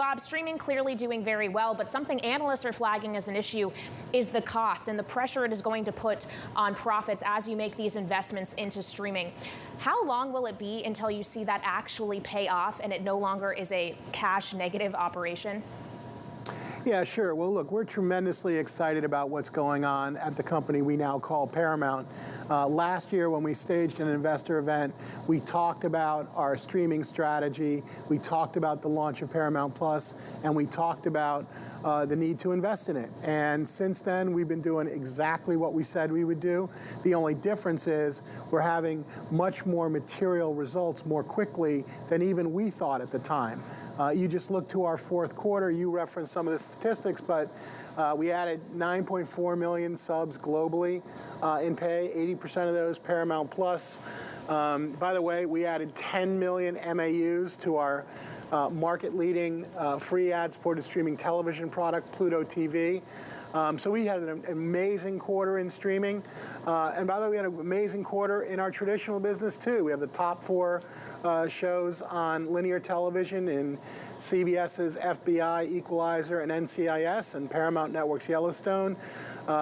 Rob, streaming clearly doing very well, but something analysts are flagging as an issue is the cost and the pressure it is going to put on profits as you make these investments into streaming. How long will it be until you see that actually pay off and it no longer is a cash negative operation? Yeah, sure. Well, look, we're tremendously excited about what's going on at the company we now call Paramount. Last year, when we staged an investor event, we talked about our streaming strategy, we talked about the launch of Paramount Plus, and we talked about the need to invest in it. And since then, we've been doing exactly what we said we would do. The only difference is we're having much more material results more quickly than even we thought at the time. You just look to our fourth quarter, you referenced some of the statistics, but we added 9.4 million subs globally in pay, 80% of those Paramount Plus. By the way, we added 10 million MAUs to our market-leading free ad-supported streaming television product, Pluto TV. So we had an amazing quarter in streaming. And by the way, we had an amazing quarter in our traditional business, too. We have the top 4 shows on linear television in CBS's FBI, Equalizer, and NCIS, and Paramount Network's Yellowstone.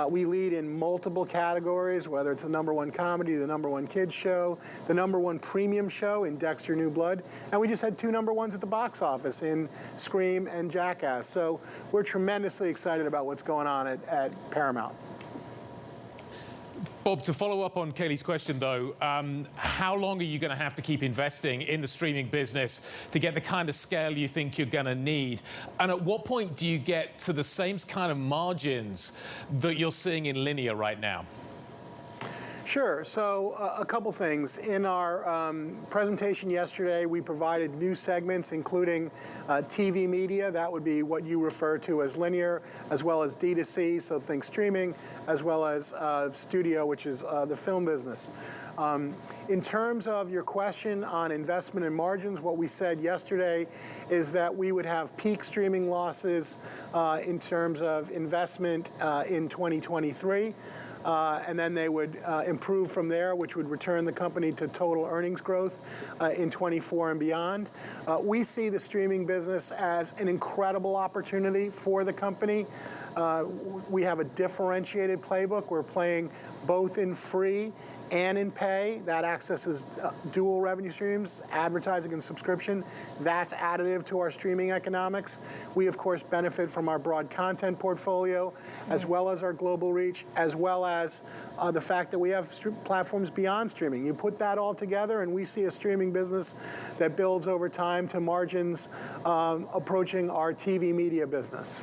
We lead in multiple categories, whether it's the #1 comedy, the #1 kids show, the #1 premium show in Dexter New Blood, and we just had 2 #1s at the box office in Scream and Jackass. So we're tremendously excited about what's going on at Paramount. Bob, to follow up on Kaylee's question, though, how long are you going to have to keep investing in the streaming business to get the kind of scale you think you're going to need? And at what point do you get to the same kind of margins that you're seeing in linear right now? Sure. So a couple things. In our presentation yesterday, we provided new segments, including TV media. That would be what you refer to as linear, as well as D2C, so think streaming, as well as studio, which is the film business. In terms of your question on investment and margins, what we said yesterday is that we would have peak streaming losses in terms of investment in 2023. And then they would improve from there, which would return the company to total earnings growth in 24 and beyond. We see the streaming business as an incredible opportunity for the company. We have a differentiated playbook. We're playing both in free and in pay. That accesses dual revenue streams, advertising and subscription. That's additive to our streaming economics. We, of course, benefit from our broad content portfolio, as well as our global reach, as well as the fact that we have platforms beyond streaming. You put that all together, and we see a streaming business that builds over time to margins approaching our TV media business.